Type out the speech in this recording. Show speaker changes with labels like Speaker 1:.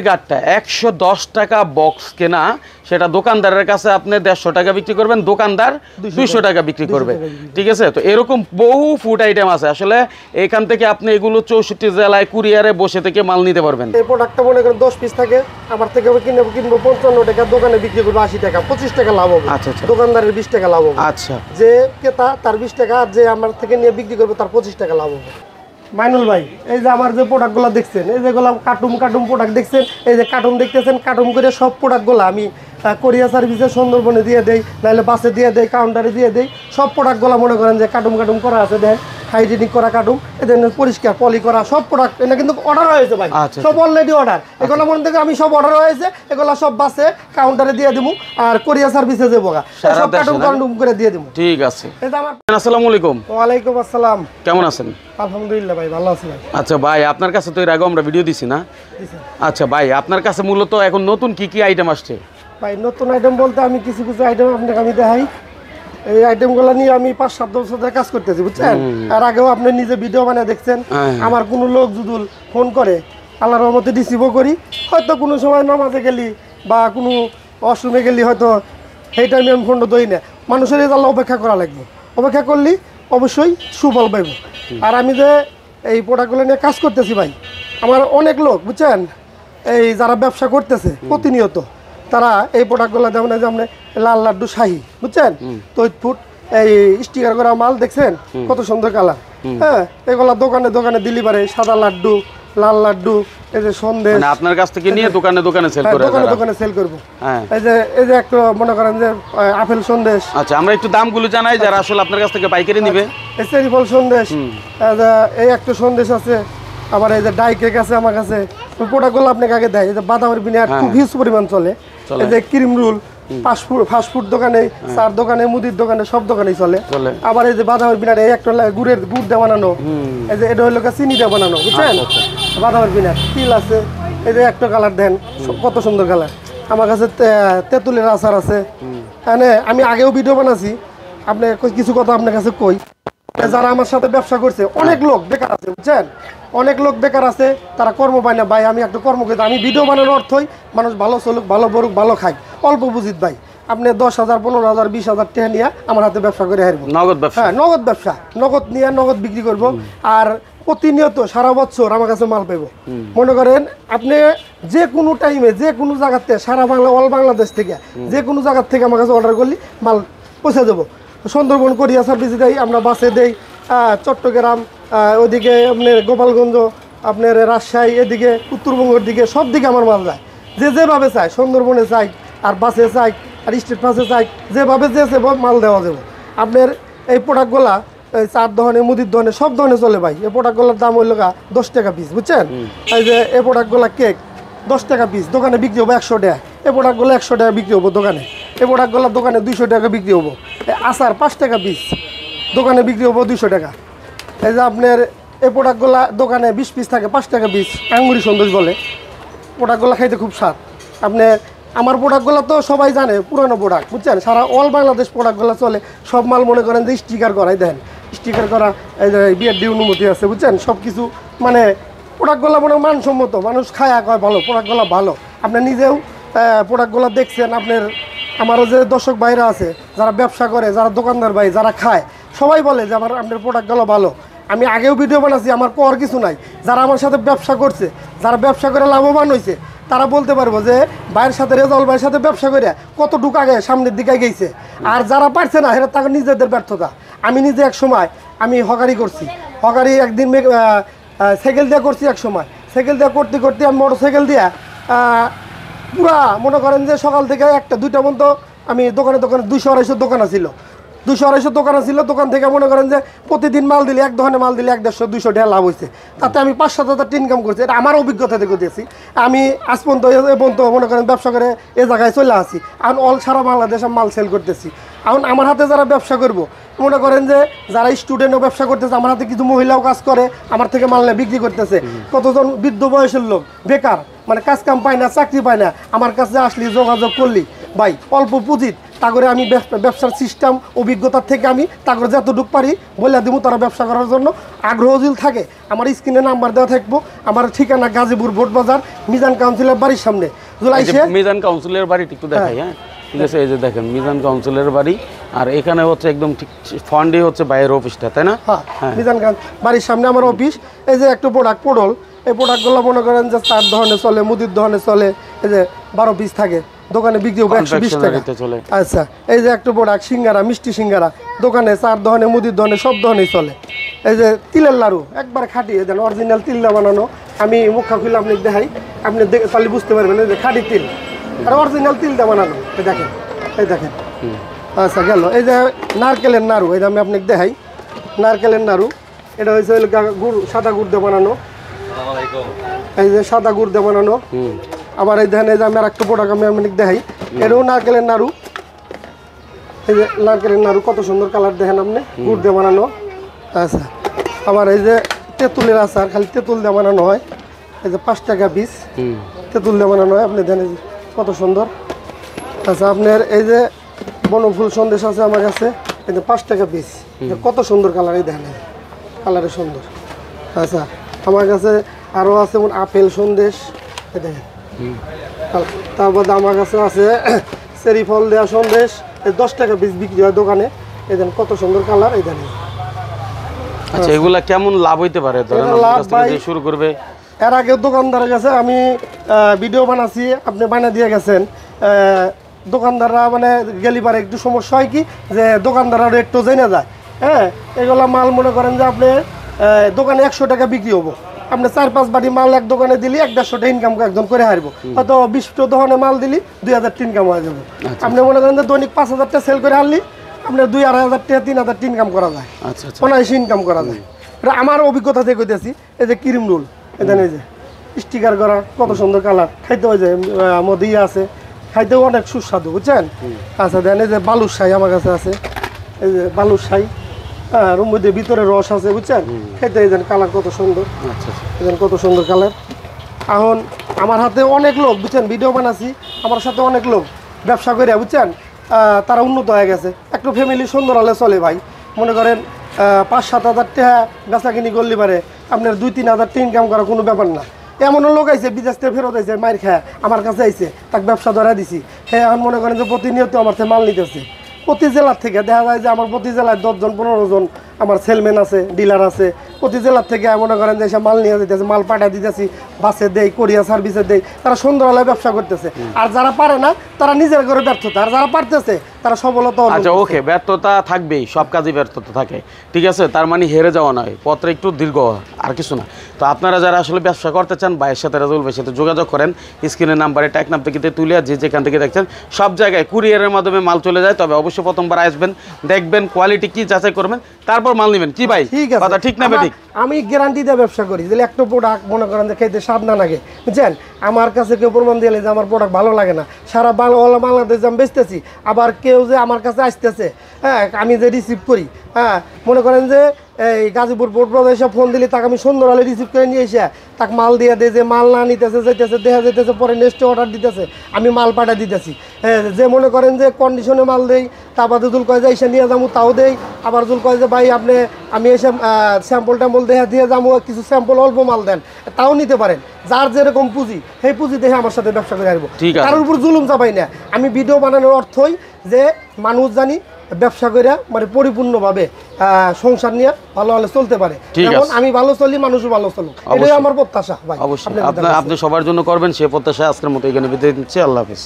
Speaker 1: গাড়টা 110 টাকা বক্স কেনা, সেটা দোকানদারের কাছে আপনি 150 টাকা বিক্রি করবেন, দোকানদার 200 টাকা বিক্রি করবে। ঠিক আছে, তো এরকম বহু ফুড আইটেম আছে। আসলে এখান থেকে আপনি এগুলো 64 জেলায় কুরিয়ারে বসে থেকে মাল নিতে পারবেন।
Speaker 2: এই প্রোডাক্টটা মনে করেন 10 পিস থাকে, আমার থেকে কিনবো 55 টাকা, দোকানে বিক্রি করবো 80 টাকা, 25 টাকা লাভ হবে।
Speaker 1: আচ্ছা আচ্ছা,
Speaker 2: দোকানদারের 20 টাকা লাভ হবে।
Speaker 1: আচ্ছা,
Speaker 2: যে ক্রেতা তার 20 টাকা, আর যে আমার থেকে নিয়ে বিক্রি করবে তার 25 টাকা লাভ হবে। মাইনুল ভাই, এই যে আমার যে প্রোডাক্টগুলো দেখছেন, এই যেগুলো কার্টুন প্রোডাক্ট দেখছেন, এই যে কার্টুন দেখতেছেন, কার্টুন করে সব প্রোডাক্টগুলো আমি কোরিয়া সার্ভিসে সুন্দরবনে দিয়ে দেই, নাহলে বাসে দিয়ে দেই, কাউন্টারে দিয়ে দেই। সব প্রোডাক্টগুলো মনে করেন যে কার্টুন করা আছে, দেখেন হাইজেনিক করা কার্টুন, এদের পরিষ্কার পলি করা সব প্রোডাক্ট। এটা কিন্তু অর্ডার হয়েছে ভাই, সব অলরেডি অর্ডার। এগুলো মনে থেকে আমি সব অর্ডার হয়েছে, এগুলো সব বাসে কাউন্টারে দিয়ে দেবো আর কোরিয়া সার্ভিসে যাবো, সব কার্টুন করে দিয়ে দেবো।
Speaker 1: ঠিক আছে।
Speaker 2: এটা আমার।
Speaker 1: আসসালামু আলাইকুম।
Speaker 2: ওয়ালাইকুম আসসালাম।
Speaker 1: কেমন আছেন?
Speaker 2: আলহামদুলিল্লাহ ভাই, ভালো আছি ভাই।
Speaker 1: আচ্ছা ভাই, আপনার কাছে তো এর আগে আমরা ভিডিও দিছি না? আচ্ছা ভাই, আপনার কাছে মূলত এখন নতুন কি কি আইটেম আসছে?
Speaker 2: ভাই নতুন আইটেম বলতে আমি কিছু আইটেম আপনাকে আমি দেখাই। এই আইটেমগুলো নিয়ে আমি 5-7 বছর ধরে কাজ করতেছি, বুঝছেন। আর আগেও আপনি নিজে ভিডিও বানিয়ে দেখছেন। আমার কোনো লোক যদি ফোন করে, আল্লাহর রহমতে রিসিভও করি। হয়তো কোনো সময় নামাজে গেলি বা কোনো ওয়াশরুমে গেলি, হয়তো সেই টাইমে আমি ফোনটা দই না। মানুষের আল্লাহ অপেক্ষা করা লাগবে, অপেক্ষা করলে অবশ্যই সুফল পাইব। আর আমি যে এই প্রোডাক্টগুলো নিয়ে কাজ করতেছি ভাই, আমার অনেক লোক, বুঝছেন, এই যারা ব্যবসা করতেছে প্রতিনিয়ত, তারা এই প্রোডাক্টগুলো যেমন যে আপনি লাল লাড্ডু শাহী, বুঝছেন, তৈতফুট এই স্টিকার করা মাল দেখছেন কত সুন্দর কালার। হ্যাঁ, এগুলা দোকানে দোকানে ডেলিভারি, সাদা লাড্ডু, লাল লাড্ডু, এই যে সন্দেশ
Speaker 1: আপনার কাছ থেকে নিয়ে দোকানে দোকানে সেল করে,
Speaker 2: দোকানে সেল করব। এই যে একটু মনে করেন যে আপেল সন্দেশ।
Speaker 1: আচ্ছা, আমরা একটু দামগুলো জানাই যারা আসলে আপনার কাছ থেকে পাইকারি নিবে।
Speaker 2: এই চেরি ফল সন্দেশ, এই একটা সন্দেশ আছে। আবার এই যে ডাই কেক আছে আমার কাছে। প্রোডাক্টগুলো আপনাকে আগে দেয়। এই যে বাদামের বিনিয়ার খুব হিউজ পরিমাণ চলে। এই যে ক্রিম রোল, ফাস্টফুড দোকানে, চার দোকানে, মুদির দোকানে, সব দোকানেই চলে। আবার এই যে বাদামের বিনার, এই একটা গুড় দিয়ে বানানো, এই যে এটা হলো চিনি দিয়ে বানানো, বুঝছেন। বাদামের বিনার তিল আছে। এই যে একটা কালার দেন, কত সুন্দর কালার। আমার কাছে তেঁতুলের আচার আছে। মানে আমি আগেও ভিডিও বানাচ্ছি। আপনি কিছু কথা আপনার কাছে কই, যারা আমার সাথে ব্যবসা করছে, অনেক লোক বেকার আছে, বুঝছেন, অনেক লোক বেকার আছে, তারা কর্ম পায় না। ভাই আমি একটা কর্ম করি, আমি ভিডিও বানানোর অর্থই মানুষ ভালো চলুক, ভালো বড়ুক, ভালো খাই, অল্প বুঝিত ভাই। আপনি 10,000, 15,000, 20,000 টাকা নিয়ে আমার হাতে ব্যবসা করে হারবো। নগদ ব্যবসা। হ্যাঁ, নগদ ব্যবসা, নগদ নিয়ে নগদ বিক্রি করব। আর প্রতিনিয়ত সারা বছর আমার কাছে মাল পাইব। মনে করেন আপনি যে কোনো টাইমে, যে কোনো জায়গার থেকে, সারা বাংলা, অল বাংলাদেশ থেকে, যে কোনো জায়গার থেকে আমার কাছে অর্ডার করলে মাল পৌঁছে দেবো। সুন্দরবন কোরিয়া সার্ভিস দেই, আমরা বাসে দেই। চট্টগ্রাম, ওইদিকে আপনার গোপালগঞ্জ, আপনার রাজশাহী, এদিকে উত্তরবঙ্গের দিকে, সব দিকে আমার মাল যায়। যেভাবে চাই, সুন্দরবনে চাই, আর বাসে চাই, আর স্টেট বাসে চাই, যেভাবে মাল দেওয়া যাবে। আপনার এই প্রোডাক্টগুলা চার দোকানে, মুদির দোকানে, সব দোকানে চলে ভাই। এই প্রোডাক্টগুলোর দাম হইল 10 টাকা পিস, বুঝছেন। এই যে এই প্রোডাক্টগুলা কেক 10 টাকা পিস, দোকানে বিক্রি হবো 100 টাকা। এই প্রোডাক্টগুলো 100 টাকা বিক্রি হবো দোকানে। এই প্রোডাক্টগুলো দোকানে 200 টাকা বিক্রি হবো। এই আচার 5 টাকা পিস, দোকানে বিক্রি হবো 200 টাকা। এই যে আপনার এই প্রোডাক্টগুলো দোকানে 20 পিস থাকে, 5 টাকা পিস, আঙ্গুরি সন্দেশ বলে। প্রোডাক্টগুলো খাইতে খুব স্বাদ। আপনার আমার প্রোডাক্টগুলো তো সবাই জানে, পুরানো প্রোডাক্ট, বুঝছেন। সারা অল বাংলাদেশ প্রোডাক্টগুলো চলে। সব মাল মনে করেন যে স্টিকার করাই দেন, স্টিকার করা, এই যে বিআরডি অনুমতি আছে, বুঝছেন। সব কিছু মানে প্রোডাক্টগুলো মনে মানসম্মত, মানুষ খায়া কয় ভালো, প্রোডাক্টগুলো ভালো। আপনি নিজেও প্রোডাক্টগুলো দেখছেন। আপনার আমারও যে দর্শক ভাইরা আছে, যারা ব্যবসা করে, যারা দোকানদার ভাই, যারা খায়, সবাই বলে যে আপনার প্রোডাক্টগুলো ভালো। আমি আগেও ভিডিও বানাচ্ছি, আমার কর কিছু নাই। যারা আমার সাথে ব্যবসা করছে, যারা ব্যবসা করে লাভবান হয়েছে, তারা বলতে পারবো যে ভাইয়ের সাথে, রেজাউল ভাইয়ের সাথে ব্যবসা করে কতটুকু আগে সামনের দিকে গেছে। আর যারা পারছে না, সেটা তাকে নিজেদের ব্যর্থতা। আমি নিজে এক সময় আমি হকারি করছি, হকারি একদিন সাইকেল দিয়ে করছি। এক সময় সাইকেল দিয়ে করতে করতে আমি মোটর সাইকেল দিয়ে পুরা মনে করেন যে সকাল থেকে 1টা-2টা পর্যন্ত আমি দোকানে 200-250 দোকান ছিল। 200-250 দোকান ছিল। দোকান থেকে মনে করেন যে প্রতিদিন মাল দিলে, এক দোকানে মাল দিলে 150-200 টাকা লাভ হয়েছে। তাতে আমি 5-7 হাজার ইনকাম করছি। এটা আমার অভিজ্ঞতা থেকে দিয়েছি। আমি আজ পর্যন্ত মনে করেন ব্যবসা করে এ জায়গায় চলে আসি। এখন অল সারা বাংলাদেশে মাল সেল করতেছি। এখন আমার হাতে যারা ব্যবসা করব, মনে করেন যে যারা স্টুডেন্টও ব্যবসা করতেছে, আমার হাতে কিছু মহিলাও কাজ করে, আমার থেকে মাল নিয়ে বিক্রি করতেছে। কতজন বৃদ্ধ বয়সের লোক বেকার, মানে কাজ কাম পায় না, চাকরি পায় না, আমার কাছে আসলি, যোগাযোগ করলি ভাই, অল্প পুঁজিত তারপরে আমি ব্যবসার সিস্টেম অভিজ্ঞতার থেকে আমি তারপরে যতটুকু পারি বলে দিব, তারা ব্যবসা করার জন্য আগ্রহ যদি থাকে আমার স্ক্রিনে নাম্বার দেওয়া থাকবো। আমার ঠিকানা গাজীপুর বোট বাজার, মিজান কাউন্সিলের বাড়ির সামনে।
Speaker 1: মিজান কাউন্সিলের বাড়ি একটু দেখাই, হ্যাঁ ঠিক আছে। এই যে দেখেন মিজান কাউন্সিলের বাড়ি, আর এখানে হচ্ছে একদম ঠিক ফন্ডে হচ্ছে বাইরের অফিসটা, তাই না?
Speaker 2: হ্যাঁ, মিজান বাড়ির সামনে আমার অফিস। এই যে একটা প্রোডাক্ট পটল, এই প্রোডাক্টগুলো মনে করেন যে 4 ধরনের চলে, মুদির দোকানে চলে, এই যে 12 পিস থাকে, দোকানে বিক্রি হবে 120 টাকা
Speaker 1: চলে।
Speaker 2: আচ্ছা, এই যে একটা প্রোডাক্ট সিঙ্গারা, মিষ্টি সিঙ্গারা, দোকানে 4 ধরনের, মুদির দোকানে সব ধরনেরই চলে। এই যে তিলের লাড়ু একবার খাঁটি, দেন অরিজিনাল তিল দিয়ে বানানো। আমি মুখা খুলে আপনি দেখাই, আপনি তাহলে বুঝতে পারবেন এই যে খাঁটি তিল আর অরিজিনাল তিল দিয়ে বানানো। এই দেখেন, এই দেখেন। আচ্ছা গেল। এই যে নারকেলের নাড়ু, এই যে আমি আপনাকে দেখাই নারকেলের নাড়ু। এটা হয়েছে গুড়, সাদা গুড় দিয়ে বানানো। এই যে সাদা গুড় দিয়ে বানানো। আবার এই দেখেন, এই যে আমি আর একটা প্রোডাক্ট আমি আপনাকে দেখাই, এটাও নারকেলের নাড়ু। এই যে নারকেলের নাড়ু কত সুন্দর কালার দেখেন আপনি, গুড় দিয়ে বানানো। আচ্ছা, আবার এই যে তেঁতুলের আচার, খালি তেঁতুল দিয়ে বানানো হয়। এই যে 5 টাকা পিস তেঁতুল দিয়ে বানানো হয়, আপনি দেখেন কত সুন্দর। আচ্ছা, আপনার এই যে বনফুল সন্দেশ আছে আমার কাছে, এই যে 5 টাকা পিস, কত সুন্দর কালার, এই দেখেন কালারে সুন্দর। আচ্ছা, আমার কাছে আরও আছে যেমন আপেল সন্দেশ, এই দেখেন। তারপর আমার কাছে আছে চেরি ফল দেওয়া সন্দেশ, এই 10 টাকা পিস বিক্রি হয় দোকানে। এই দেখেন কত সুন্দর কালার, এই দেখেন।
Speaker 1: আচ্ছা, এগুলা কেমন লাভ হইতে পারে শুরু করবে?
Speaker 2: এর আগে দোকানদারের কাছে আমি ভিডিও বানাচ্ছি, আপনি বানিয়ে দিয়ে গেছেন। দোকানদাররা মানে গেলিবারে একটু সমস্যা হয় কি, যে দোকানদাররা রেটও জেনে যায়। হ্যাঁ, এগুলো মাল মনে করেন যে আপনি দোকানে 100 টাকা বিক্রি হবো, আপনি 4-5 বাটি মাল এক দোকানে দিলি 150 টাকা ইনকাম একজন করে হারবো। হয়তো 20 দোকানে মাল দিলি 2000 টাকা ইনকাম হয়ে যাবে। আপনি মনে করেন যে দৈনিক 5000 টাকা সেল করে হারলি আপনার 2-2,500 টাকা 3,000 টাকা ইনকাম করা যায়।
Speaker 1: আচ্ছা,
Speaker 2: অনায়াসে ইনকাম করা যায়। এটা আমার অভিজ্ঞতা থেকে কইতেছি। এই যে ক্রিম রোল, এখানে এই যে স্টিকার করা, কত সুন্দর কালার, খাইতে হয় যে মধ্যে আছে, খাইতেও অনেক সুস্বাদু, বুঝছেন? আচ্ছা, দেন এই যে বালুশাহী আমার কাছে আছে, এই যে বালুশাহী, হ্যাঁ, রুম মধ্যে ভিতরে রস আছে, বুঝছেন? খাইতে এই যেন কালার কত সুন্দর, এই কত সুন্দর কালার। এখন আমার হাতে অনেক লোক, বুঝছেন, ভিডিও বানাচ্ছি, আমার সাথে অনেক লোক ব্যবসা করে, বুঝছেন, তারা উন্নত হয়ে গেছে। একটু ফ্যামিলি সুন্দর হলে চলে ভাই। মনে করেন 5-7 হাজার টাকা বেচা কিনি করলে পারে আপনার 2-3 হাজার টাকা ইনকাম করা কোনো ব্যাপার না। এমনও লোক আইছে বিদেশ থেকে ফেরত আইছে, মায়ের খায় আমার কাছে আইছে, তাকে ব্যবসা ধরা দিছি। হ্যাঁ, এখন মনে করেন যে প্রতিনিয়ত আমার থেকে মাল নিতেছে। প্রতি জেলার থেকে দেখা যায় যে আমার প্রতি জেলায় 10-15 জন আমার সেলম্যান আছে, ডিলার আছে। প্রতি জেলার থেকে মনে করেন যে এসে মাল নিয়ে যেতেছে, মাল পাঠা দিতেছি, বাসে দেই, কোরিয়া সার্ভিসে দেই। তারা সুন্দর আলায় ব্যবসা করতেছে। আর যারা পারে না তারা নিজের ঘরে ব্যর্থতা, আর যারা পারতেছে তারা সফলতা।
Speaker 1: আচ্ছা, ওকে, ব্যর্থতা থাকবেই, সব কাজে ব্যর্থতা থাকে, ঠিক আছে। তার মানে হেরে যাওয়া নয়, পথটা একটু দীর্ঘ, আর কিছু না। তো আপনারা যারা আসলে ব্যবসা করতে চান, ভাইয়ের সাথে, রাজুল ভাইয়ের সাথে যোগাযোগ করেন। স্ক্রিনের নাম্বারে টেকনাফ থেকে তুলে যে যেখান থেকে দেখছেন সব জায়গায় কুরিয়ারের মাধ্যমে মাল চলে যায়। তবে অবশ্যই প্রথমবার আসবেন, দেখবেন কোয়ালিটি কি যাচাই করবেন, তারপর মাল নেবেন। কি ভাই,
Speaker 2: ঠিক আছে,
Speaker 1: কথা ঠিক না? ঠিক,
Speaker 2: আমি গ্যারান্টি দিয়ে ব্যবসা করি যে একটা প্রোডাক্ট মনে করেন যে খেতে স্বাদ না লাগে, বুঝছেন, আমার কাছে কেউ প্রমাণ দিলে যে আমার প্রোডাক্ট ভালো লাগে না। সারা বাংলাদেশে আমি বেচতেছি, আবার কেউ যে আমার কাছে আসতেছে, হ্যাঁ, আমি যে রিসিভ করি, হ্যাঁ, মনে করেন যে এই গাজীপুর বোর্ড প্রদেশে ফোন দিলে তাকে আমি সুন্দর হলে রিসিভ করে নিয়ে এসে তাকে মাল দিয়ে দেয়, যে মাল না নিতেছে যেতেছে, দেখা যেতেছে, পরে নেক্সট অর্ডার দিতেছে, আমি মাল পাঠা দিতেছি। হ্যাঁ, যে মনে করেন যে কন্ডিশনে মাল দেই, তারপর জুল কয় যে এসে নিয়ে যাবো, তাও দেই। আবার জুল কয় যে ভাই আপনি আমি এসে স্যাম্পল ট্যাম্পল দেখে দিয়ে যাবো, কিছু স্যাম্পল অল্প মাল দেন, তাও নিতে পারেন। যার যেরকম পুঁজি, সেই পুঁজি দেখে আমার সাথে ব্যবসা করে আসবো। তার উপর জুলুম চাপাই না। আমি ভিডিও বানানোর অর্থই যে মানুষ জানি ব্যবসা করে মানে পরিপূর্ণভাবে সংসার নিয়ে ভালো ভালো চলতে পারে। যেমন আমি ভালো চলি, মানুষও ভালো চলুক, এটাই আমার প্রত্যাশা ভাই।
Speaker 1: অবশ্যই আপনি সবার জন্য করবেন, সে প্রত্যাশা আজকের মতো এখানে বিদায় দিচ্ছি। আল্লাহ হাফেজ।